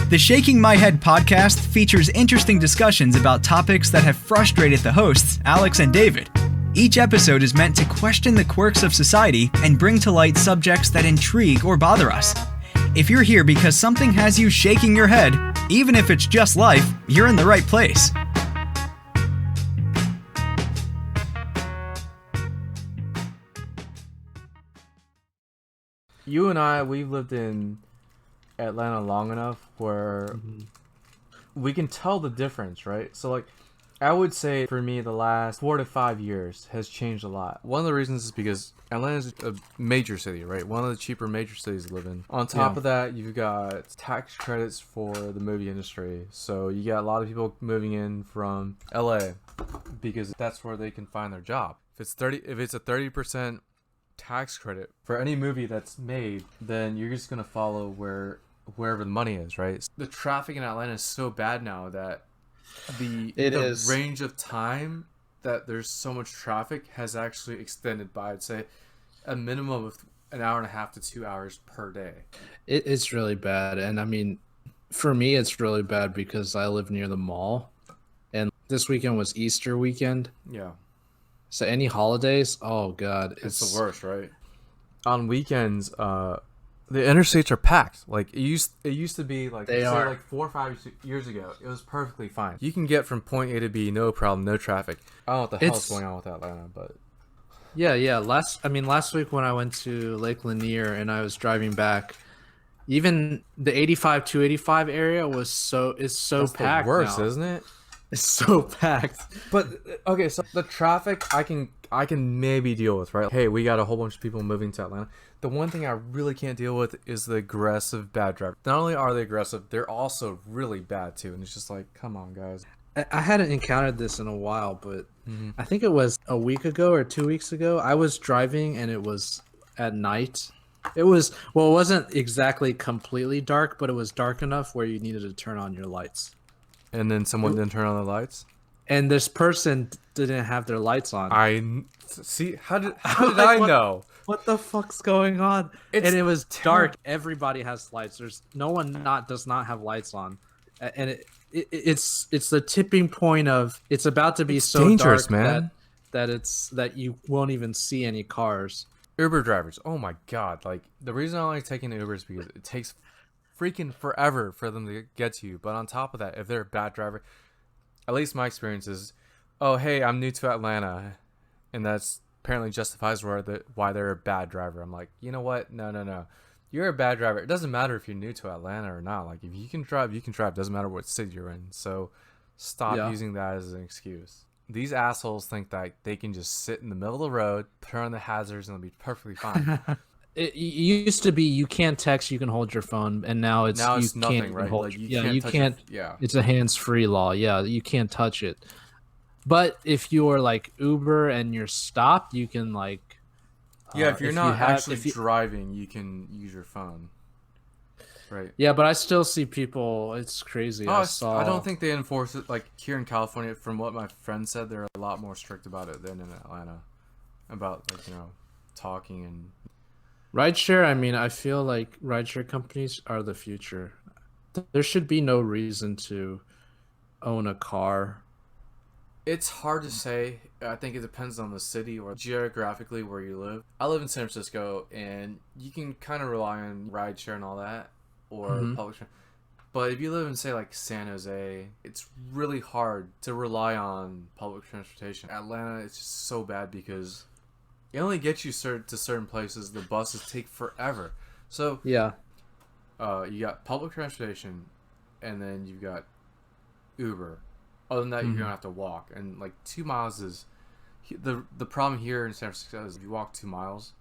The Shaking My Head podcast features interesting discussions about topics that have frustrated the hosts, Alex and David. Each episode is meant to question the quirks of society and bring to light subjects that intrigue or bother us. If you're here because something has you shaking your head, even if it's just life, you're in the right place. You and I, we've lived in Atlanta long enough where we can tell the difference, right? So, like, I would say for me, the last 4 to 5 years has changed a lot. One of the reasons is because Atlanta is a major city, right? One of the cheaper major cities to live in. On top of that, you've got tax credits for the movie industry. So you got a lot of people moving in from LA because that's where they can find their job. If it's a 30% tax credit for any movie that's made, then you're just gonna follow wherever the money is, right? The traffic in Atlanta is so bad now that the range of time that there's so much traffic has actually extended by, I'd say, a minimum of an hour and a half to 2 hours per day. It's really bad. And I mean, for me, it's really bad because I live near the mall. And this weekend was Easter weekend. Yeah. So any holidays, oh God. It's the worst, right? On weekends, the interstates are packed. Like it used to be like like 4 or 5 years ago, it was perfectly fine. You can get from point A to B, no problem, no traffic. I don't know what the hell's going on with Atlanta, but yeah. Last week when I went to Lake Lanier and I was driving back, even the 85-285 area was so that's packed. The worst, now. Isn't it? It's so packed. But okay, so the traffic I can maybe deal with, right? Hey, we got a whole bunch of people moving to Atlanta. The one thing I really can't deal with is the aggressive bad driver. Not only are they aggressive, they're also really bad too. And it's just like, come on, guys. I hadn't encountered this in a while, but I think it was a week ago or 2 weeks ago. I was driving and it was at night. It wasn't exactly completely dark, but it was dark enough where you needed to turn on your lights. And then someone didn't turn on the lights? And this person didn't have their lights on. How did I know? What the fuck's going on? And it was dark. Everybody has lights. There's no one does not have lights on. And it's the tipping point of it's about to be so dangerous, dark, man. that you won't even see any cars. Uber drivers. Oh my God. Like the reason I like taking Uber is because it takes freaking forever for them to get to you. But on top of that, if they're a bad driver, at least my experience is, oh, hey, I'm new to Atlanta. And that's apparently justifies why they're a bad driver. I'm like, you know what? No. You're a bad driver. It doesn't matter if you're new to Atlanta or not. Like, if you can drive, you can drive. Doesn't matter what city you're in. So stop using that as an excuse. These assholes think that they can just sit in the middle of the road, turn on the hazards, and they'll be perfectly fine. It used to be you can't text, you can hold your phone, and now it's you nothing, can't right? hold. Like, you can't. Yeah, it's a hands-free law. Yeah, you can't touch it. But if you're like Uber and you're stopped, you can like. If you're not actually driving, you can use your phone. Right. Yeah, but I still see people. It's crazy. I don't think they enforce it like here in California. From what my friend said, they're a lot more strict about it than in Atlanta. About talking and. Rideshare, I mean, I feel like rideshare companies are the future. There should be no reason to own a car. It's hard to say. I think it depends on the city or geographically where you live. I live in San Francisco, and you can kind of rely on rideshare and all that, or public transit. But if you live in, say, like San Jose, it's really hard to rely on public transportation. Atlanta, it's just so bad because it only gets you to certain places. The buses take forever. So yeah, you got public transportation, and then you've got Uber. Other than that, you're gonna have to walk, and like 2 miles is the problem here in San Francisco. Is if you walk 2 miles,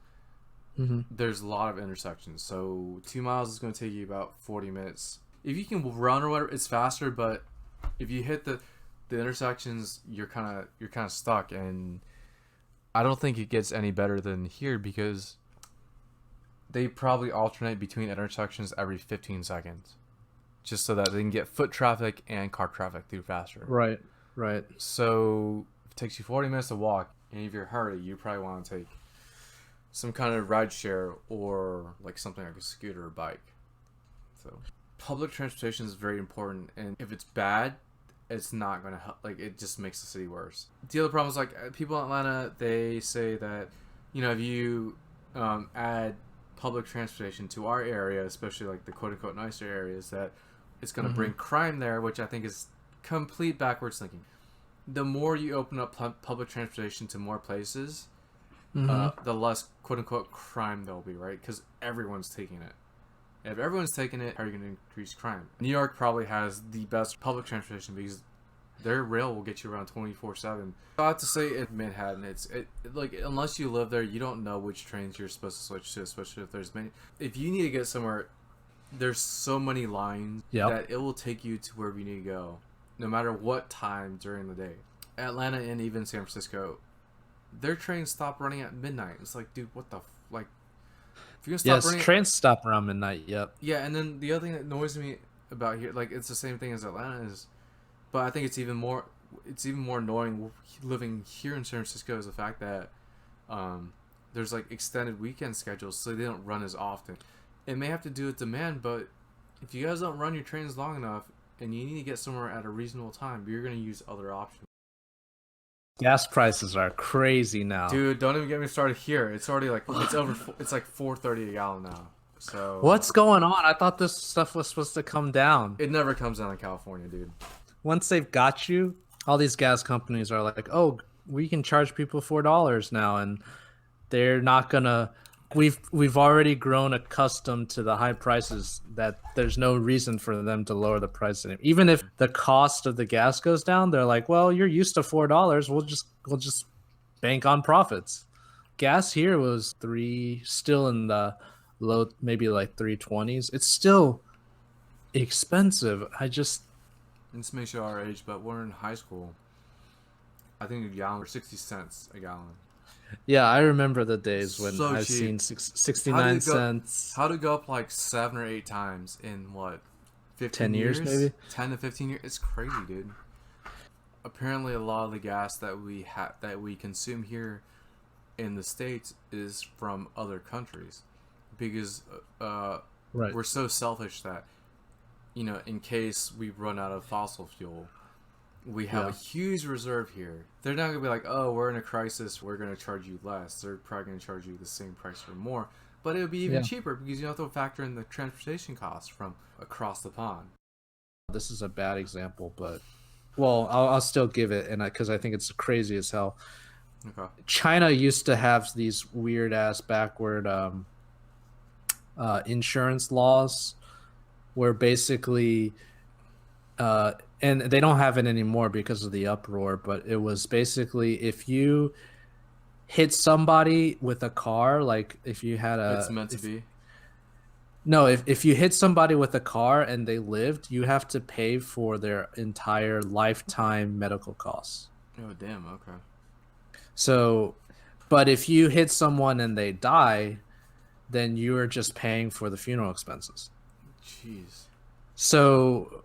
there's a lot of intersections. So 2 miles is gonna take you about 40 minutes. If you can run or whatever, it's faster. But if you hit the intersections, you're kind of stuck, and I don't think it gets any better than here because they probably alternate between intersections every 15 seconds. Just so that they can get foot traffic and car traffic through faster. Right. So it takes you 40 minutes to walk, and if you're in a hurry, you probably want to take some kind of ride share or like something like a scooter or bike. So public transportation is very important, and if it's bad, it's not going to help. Like, it just makes the city worse. The other problem is, like, people in Atlanta, they say that, you know, if you add public transportation to our area, especially like the quote-unquote nicer areas, that it's going to bring crime there, which I think is complete backwards thinking. The more you open up public transportation to more places, the less quote-unquote crime there'll be, right? Because everyone's taking it. If everyone's taking it, how are you going to increase crime? New York probably has the best public transportation because their rail will get you around 24/7. I have to say, in Manhattan, it's like, unless you live there, you don't know which trains you're supposed to switch to, especially if there's many. If you need to get somewhere, there's so many lines that it will take you to where you need to go, no matter what time during the day. Atlanta and even San Francisco, their trains stop running at midnight. It's like, dude, what the like? If you're gonna stop running, trains stop around midnight. Yep. Yeah, and then the other thing that annoys me about here, like, it's the same thing as Atlanta is, but I think it's even more annoying living here in San Francisco is the fact that there's like extended weekend schedules, so they don't run as often. It may have to do with demand, but if you guys don't run your trains long enough and you need to get somewhere at a reasonable time, you're gonna use other options. Gas prices are crazy now. Dude, don't even get me started here. It's already like it's like $4.30 a gallon now. So what's going on? I thought this stuff was supposed to come down. It never comes down in California, dude. Once they've got you, all these gas companies are like, "Oh, we can charge people $4 now," and they're not gonna. We've already grown accustomed to the high prices that there's no reason for them to lower the price. Even if the cost of the gas goes down, they're like, well, you're used to $4. We'll just bank on profits. Gas here was still in the low, maybe like 320s. It's still expensive. This may show our age, but we're in high school. I think a gallon was 60 cents a gallon. Yeah, I remember the days when So I've cheap. seen 69 cents. How to go up like 7 or 8 times in what? 15 10 years maybe? 10 to 15 years. It's crazy, dude. Apparently a lot of the gas that we consume here in the States is from other countries because we're so selfish that, you know, in case we run out of fossil fuel, we have a huge reserve here. They're not going to be like, oh, we're in a crisis, we're going to charge you less. They're probably going to charge you the same price or more. But it would be even cheaper because you don't have to factor in the transportation costs from across the pond. This is a bad example, but, well, I'll still give it, and because I think it's crazy as hell. Okay. China used to have these weird-ass backward insurance laws where basically... and they don't have it anymore because of the uproar, but it was basically if you hit somebody with a car, like if you had It's meant to be. No, if you hit somebody with a car and they lived, you have to pay for their entire lifetime medical costs. Oh, damn, okay. So, but if you hit someone and they die, then you are just paying for the funeral expenses. Jeez. So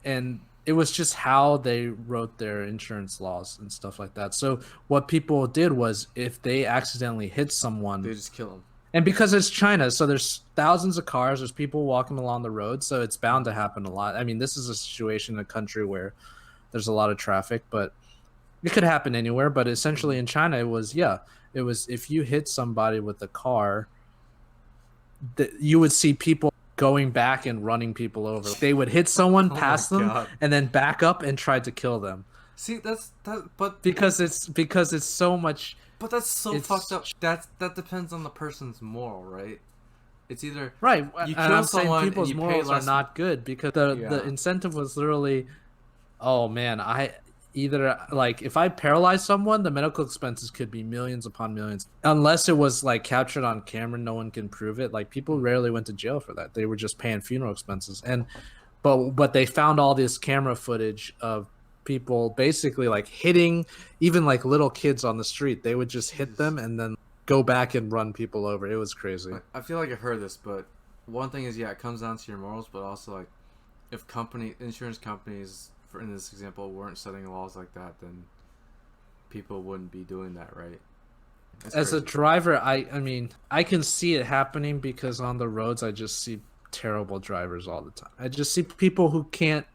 and it was just how they wrote their insurance laws and stuff like that. So what people did was if they accidentally hit someone, They just kill them. and because it's China, so there's thousands of cars, there's people walking along the road, so it's bound to happen a lot. I mean, this is a situation in a country where there's a lot of traffic, but it could happen anywhere. But essentially in China, it was if you hit somebody with a car, you would see people going back and running people over. They would hit someone, pass them, and then back up and try to kill them. See, but because it's so much. But that's so fucked up. That depends on the person's moral, right? It's either right. You and kill I'm saying someone people's and you pay morals are less. not good because the incentive was literally, oh man, either like if I paralyze someone, the medical expenses could be millions upon millions. Unless it was like captured on camera, no one can prove it. Like people rarely went to jail for that. They were just paying funeral expenses. But they found all this camera footage of people basically like hitting even like little kids on the street. They would just hit them and then go back and run people over. It was crazy. I feel like I've heard this, but one thing is, it comes down to your morals, but also like if insurance companies, for in this example, weren't setting laws like that, then people wouldn't be doing that, right? That's As crazy. a driver, I mean, I can see it happening because on the roads I just see terrible drivers all the time. I just see people who can't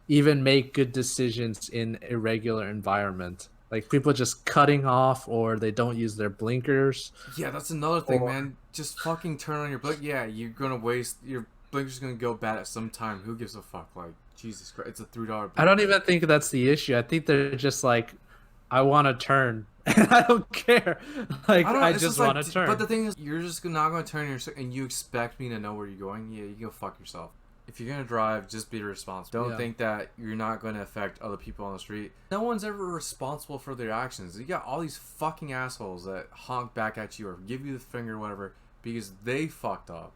even make good decisions in a regular environment. Like people just cutting off, or they don't use their blinkers. Yeah, that's another thing, man. Just fucking turn on your blink. Yeah, you're gonna waste your blinker's gonna go bad at some time. Who gives a fuck? Like, Jesus Christ, it's a $3. I don't even think that's the issue. I think they're just like, I want to turn, and I don't care. Like, I just want to turn. But the thing is, you're just not going to turn and you expect me to know where you're going. Yeah, you go fuck yourself. If you're gonna drive, just be responsible. Don't think that you're not gonna affect other people on the street. No one's ever responsible for their actions. You got all these fucking assholes that honk back at you or give you the finger or whatever because they fucked up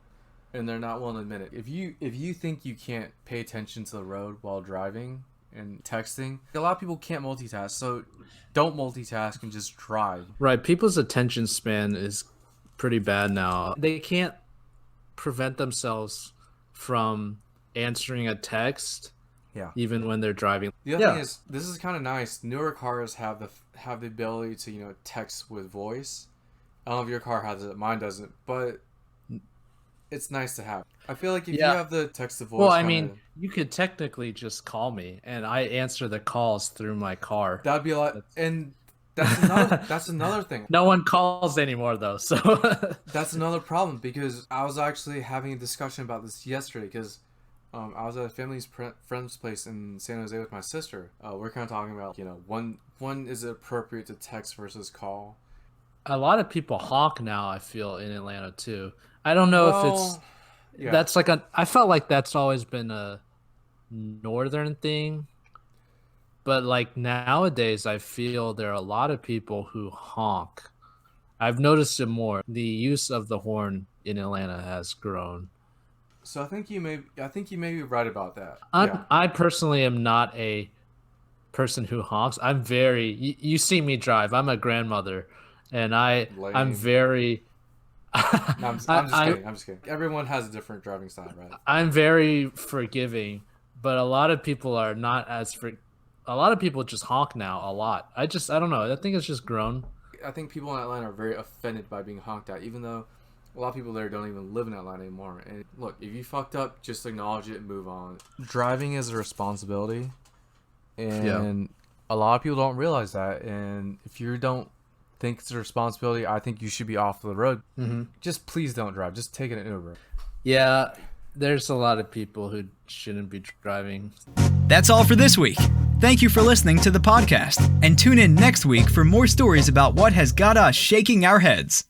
and they're not willing to admit it. If you think you can't pay attention to the road while driving and texting, a lot of people can't multitask, so don't multitask and just drive. Right, people's attention span is pretty bad now. They can't prevent themselves from answering a text, even when they're driving. The other thing is, this is kind of nice. Newer cars have the ability to text with voice. I don't know if your car has it. Mine doesn't, but it's nice to have. I feel like if you have the text to voice. Well, I mean, you could technically just call me, and I answer the calls through my car. That'd be a lot, and that's another thing. No one calls anymore though, so that's another problem, because I was actually having a discussion about this yesterday, because I was at a family's friend's place in San Jose with my sister. We're kind of talking about when is it appropriate to text versus call. A lot of people honk now, I feel, in Atlanta too. I don't know if it's that's like I felt like that's always been a northern thing. But like nowadays, I feel there are a lot of people who honk. I've noticed it more. The use of the horn in Atlanta has grown. So I think you may be right about that. I personally am not a person who honks. I'm very. You see me drive. I'm a grandmother, and I'm very. No, I'm just kidding. Everyone has a different driving style, right? I'm very forgiving, but a lot of people are not as a lot of people just honk now a lot. I don't know. I think it's just grown. I think people in Atlanta are very offended by being honked at, even though a lot of people there don't even live in Atlanta anymore. And look, if you fucked up, just acknowledge it and move on. Driving is a responsibility, and a lot of people don't realize that. And if you don't think it's a responsibility, I think you should be off the road. Mm-hmm. Just please don't drive. Just take an Uber. Yeah, there's a lot of people who shouldn't be driving. That's all for this week. Thank you for listening to the podcast, and tune in next week for more stories about what has got us shaking our heads.